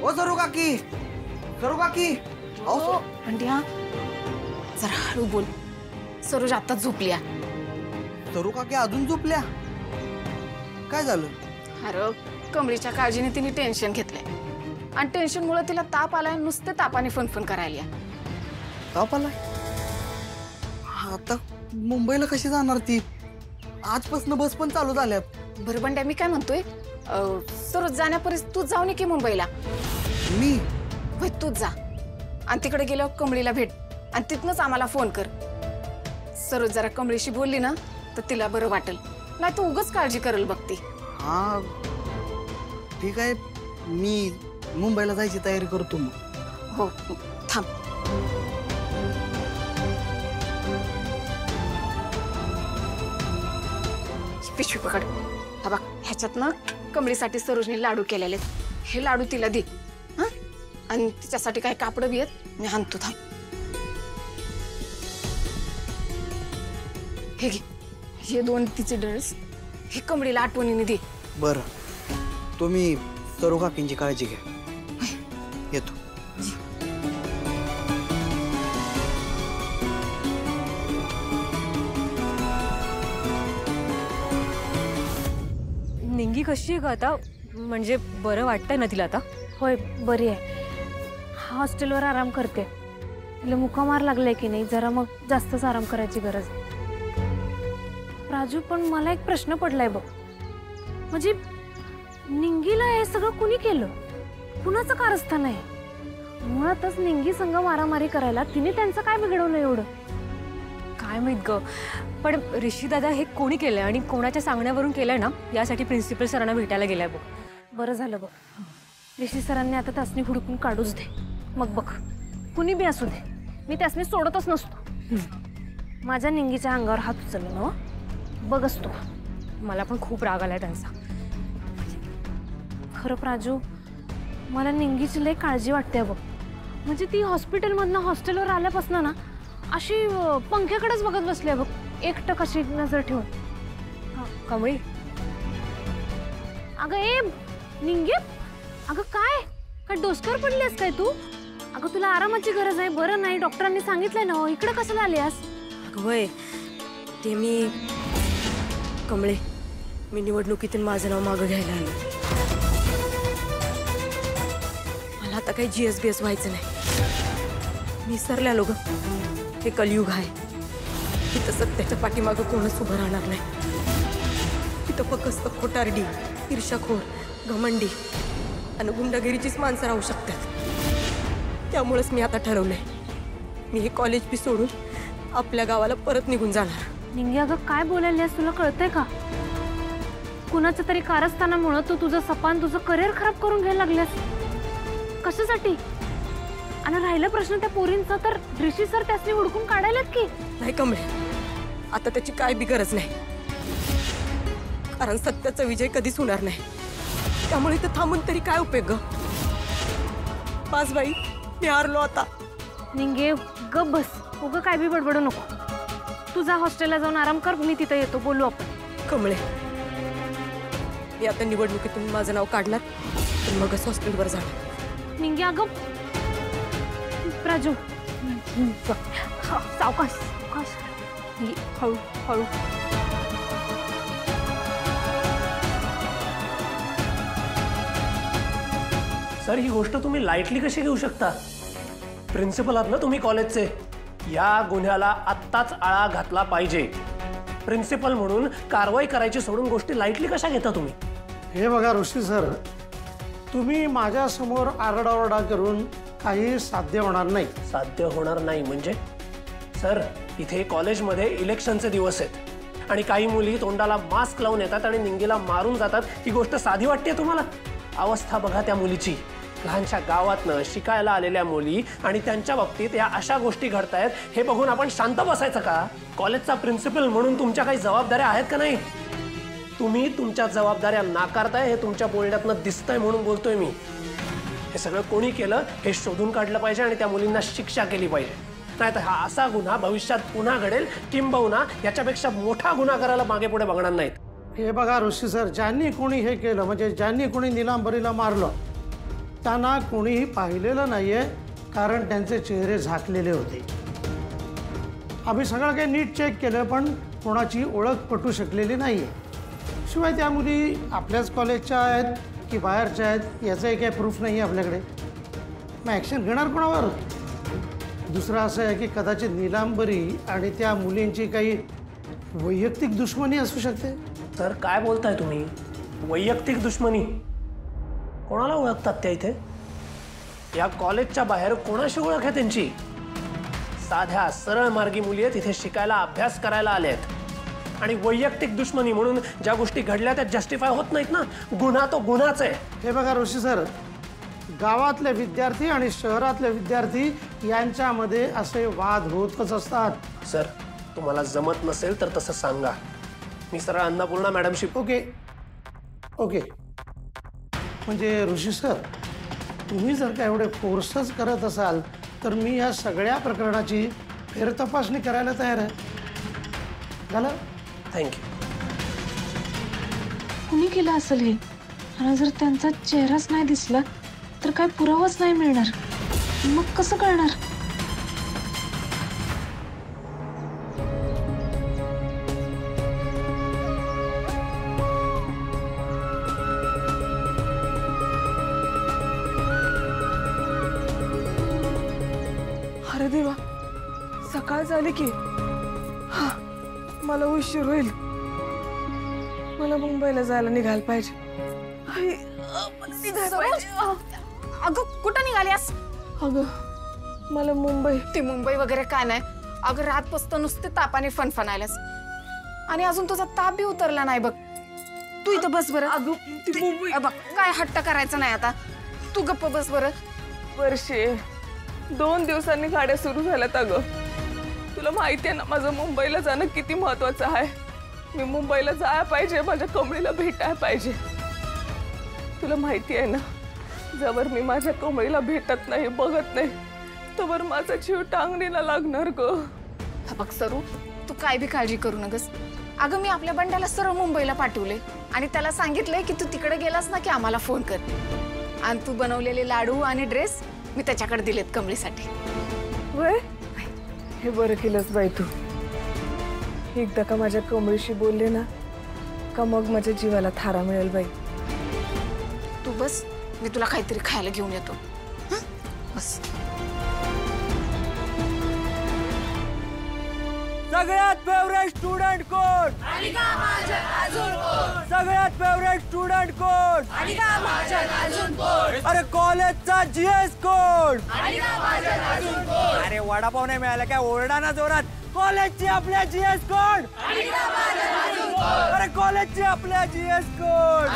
ओ सरू काकी, सरू काकी. अहो अंड्या जरा हळू बोल. सरोज आत्ताच झोपल्या. सरू काकी अजून झोपल्या? काय झालं? अरे कमळीच्या काळजीने तिने टेन्शन घेतलंय आणि टेन्शनमुळे तिला ताप आलाय. नुसते तापाने फनफन करायला. ताप आलाय? आता मुंबईला कशी जाणार ती? आजपासून बस पण चालू झाल्यात. बरं बंड्या मी काय म्हणतोय, सरोज जाण्यापूर्वी तू जाऊ नये की मुंबईला. मी? होय तूच जा आणि तिकडे गेल्यावर कमळीला भेट आणि तिथनच आम्हाला फोन कर. सरोज जरा कमळीशी बोलली ना तर तिला बरं वाटेल. नाही तू उगाच काळजी करेल बघती. हा ठीक आहे, मी मुंबईला जायची तयारी करतो मग. हो थांब. पिशवी पकड. हा बघ ह्याच्यात ना कमळीसाठी सरोजने लाडू केलेले. हे लाडू तिला दे. हा आणि तिच्यासाठी काय कापड बी आहेत मी आणतो. थांब. हे घे. हे 2 तिचे ड्रेस. हे कमळीला आठवणीने दे. बरं तुम्ही सरू काकींची काळजी घ्या. येतो. निंगी कशी आहे का आता? म्हणजे बरं वाटतंय ना तिला आता? होय बरी आहे. हॉस्टेलवर आराम करते. तिला मुकामार लागलाय की नाही, जरा मग जास्तच आराम करायची गरज आहे. राजू पण मला एक प्रश्न पडलाय बघ. म्हणजे निंगीला हे सगळं कुणी केलं? कुणाचं कारस्थान आहे? मुळातच निंगी संग मारामारी करायला तिने त्यांचं काय बिघडवलं एवढं? काय माहित ग. पण ऋषी दादा हे कोणी केलंय आणि कोणाच्या सांगण्यावरून केलंय ना, यासाठी प्रिन्सिपल सरांना भेटायला गेलाय बघ. बरं झालं बघ. ऋषी सरांनी आता त्यासनी हुडकून काढूच दे. मग बघ कुणी बी असू दे, मी त्यासनी सोडतच नसतो. माझ्या निंगीच्या अंगावर हात उचलला ना बघ असतो. मला पण खूप राग आलाय त्यांचा. खरं प्राजू मला निंगीची लई काळजी वाटते बघ. म्हणजे ती हॉस्पिटलमधनं हॉस्टेलवर आल्यापासून ना अशी पंख्याकडेच बघत बसली बघ, एकटक अशी नजर ठेवून. कमळी अगं ए निंगे, अगं काय काय डोसकर पडलीस काय तू? अगं तुला आरामाची गरज आहे. बरं नाही डॉक्टरांनी सांगितलंय ना. इकडे कशाला आलीस? अगं वय ते मी कमळे, मी निवडणुकीतून माझं नाव मागं घ्यायला आलो. मला आता काही GS-BS व्हायचं नाही. मी सरले आलो ग. हे कलियुग आहे. तिथं सत्याच्या पाठीमागं कोणच उभं राहणार नाही. तिथं फक्त खोटारडी, ईर्ष्याखोर, घमंडी आणि गुंडागिरीचीच माणसं राहू शकतात. त्यामुळेच मी आता ठरवलंय, मी हे कॉलेज बी सोडून आपल्या गावाला परत निघून जाणार. निंगे अगं काय बोलायलीस तुला कळतंय का? कुणाच्या तरी कारस्थानामुळे तू तुझं सपान तुझं करिअर खराब करून घ्यायला लागल्यास. कशासाठी? आणि राहिला प्रश्न त्या पोरींचा, तर ऋषी सर त्यासनी हुडकून काढायलात की नाही कमळे. आता त्याची काय बी गरज नाही, कारण सत्याचा विजय कधीच होणार नाही. त्यामुळे इथं थांबून तरी काय उपयोग ग? पास बाई मी हारलो आता. निंगे गप बस. उगं काय बी बडबडू नको. तू जा हॉस्टेलला जाऊन आराम कर. मी तिथं येतो, बोलू आपण. कमळे मी आता निवडणुकीतून माझं नाव काढणार, मगच हॉस्टेलवर जाणार. निंगे अगं प्राजू सावकाश सावकाश, हळू हळू. सर ही गोष्ट तुम्ही लाईटली कशी घेऊ शकता? प्रिन्सिपल आहात ना तुम्ही कॉलेजचे. या गुन्ह्याला आत्ताच आळा घातला पाहिजे. प्रिन्सिपल म्हणून कारवाई करायची सोडून गोष्टी लाईटली कशा घेता तुम्ही? हे बघा ऋषी सर, तुम्ही माझ्यासमोर आरडाओरडा करून काही साध्य होणार नाही. साध्य होणार नाही म्हणजे? सर इथे कॉलेजमध्ये इलेक्शनचे दिवस आहेत आणि काही मुली तोंडाला मास्क लावून येतात आणि निंगीला मारून जातात. ही गोष्ट साधी वाटते तुम्हाला? अवस्था बघा त्या मुलीची. लहानशा गावातनं शिकायला आलेल्या मुली आणि त्यांच्या बाबतीत या अशा गोष्टी घडतायत हे बघून आपण शांत बसायचं का? कॉलेजचा प्रिन्सिपल म्हणून तुमच्या काही जबाबदाऱ्या आहेत का नाही? तुम्ही तुमच्या जबाबदाऱ्या नाकारताय हे तुमच्या बोलण्यातनं दिसतंय म्हणून बोलतोय मी. हे सगळं कोणी केलं हे शोधून काढलं पाहिजे आणि त्या मुलींना शिक्षा केली पाहिजे. नाहीतर हा असा गुन्हा भविष्यात पुन्हा घडेल, किंबहुना याच्यापेक्षा मोठा गुन्हा करायला मागे पुढे बघणार नाहीत. हे बघा ऋषी सर, ज्यांनी कोणी हे केलं म्हणजे ज्यांनी कोणी नीलांबरीला मारलं त्यांना कोणीही पाहिलेलं नाहीये, कारण त्यांचे चेहरे झाकलेले होते. आम्ही सगळं काही नीट चेक केलं, पण कोणाची ओळख पटू शकलेली नाहीये. शिवाय त्या मुली आपल्याच कॉलेजच्या आहेत की बाहेरच्या आहेत याचंही काही प्रूफ नाही आहे आपल्याकडे. मग ॲक्शन घेणार कोणावर? दुसरं असं आहे की कदाचित नीलांबरी आणि त्या मुलींची काही वैयक्तिक दुश्मनी असू शकते. सर काय बोलताय तुम्ही? वैयक्तिक दुश्मनी? कोणाला ओळखतात त्या इथे? या कॉलेजच्या बाहेर कोणाशी ओळख आहे त्यांची? साध्या सरळ मार्गी मुली आहेत, इथे शिकायला अभ्यास करायला आले आहेत. आणि वैयक्तिक दुश्मनी म्हणून ज्या गोष्टी घडल्या त्या जस्टिफाय होत नाहीत ना. गुन्हा तो गुन्हाच आहे. हे बघा ऋषी सर, गावातले विद्यार्थी आणि शहरातले विद्यार्थी यांच्यामध्ये असे वाद होतच असतात. सर तुम्हाला जमत नसेल तर तसं सांगा. मी सरळ अन्नपूर्णा मॅडमशी. Okay okay. म्हणजे ऋषी सर, तुम्ही जर का एवढे फोर्सच करत असाल तर मी या सगळ्या प्रकरणाची फेरतपासणी करायला तयार आहे. झालं? थँक्यू. कुणी केलं असेल हे? आणि जर त्यांचा चेहराच नाही दिसला तर काय पुरावाच नाही मिळणार. मग कसं कळणार? अरे देवा, सकाळ झाली की. हा, मला उशीर होईल. मला मुंबईला जायला निघायला पाहिजे. अगं कुठं निघालीस? अगं मला मुंबई. ती मुंबई वगैरे काय नाही. अगं रातपासून नुसते तापाने फणफणायलास आणि अजून तुझा ताप बी उतरला नाही बघ. तू इथं बस बरं. अगं ती मुंबई. बघ काय हट्ट करायचं नाही आता. तू गप्प बस बरं. वर्षे 2 दिवसांनी गाड्या सुरू झाल्यात. अगं तुला माहिती आहे ना माझं मुंबईला जाणं किती महत्वाचं आहे. मी मुंबईला जायला पाहिजे, माझ्या कमळीला भेटायला पाहिजे. तुला माहिती आहे ना, जवळ मी माझ्या कमळीला भेटत नाही, बघत नाही, तवर माझा जीव टांगणीला लागणार ग. बघ सरू, तू काय बी काळजी करू नकस. अगं मी आपल्या बंड्याला सरळ मुंबईला पाठवले आणि त्याला सांगितलंय की तू तिकडे गेलास ना की आम्हाला फोन कर. आणि तू बनवलेले लाडू आणि ड्रेस मी त्याच्याकडे दिलेत कमळीसाठी. वय हे बरं केलंस बाई तू. एकदा का माझ्या कमळीशी बोलले ना का मग माझ्या जीवाला थारा मिळेल बाई. तू बस, मी तुला काहीतरी खायला घेऊन येतो. बस. सगळ्यात फेवरेट स्टुडंट कोण? सगळ्यात फेवरेट स्टुडंट कोण? अरे कॉलेजचा जीएस कोण? अरे वडापाव नाही मिळाला काय? ओरडा ना जोरात. कॉलेजची आपल्या जीएस कोण? अरे कॉलेजची आपल्या जीएस कोण?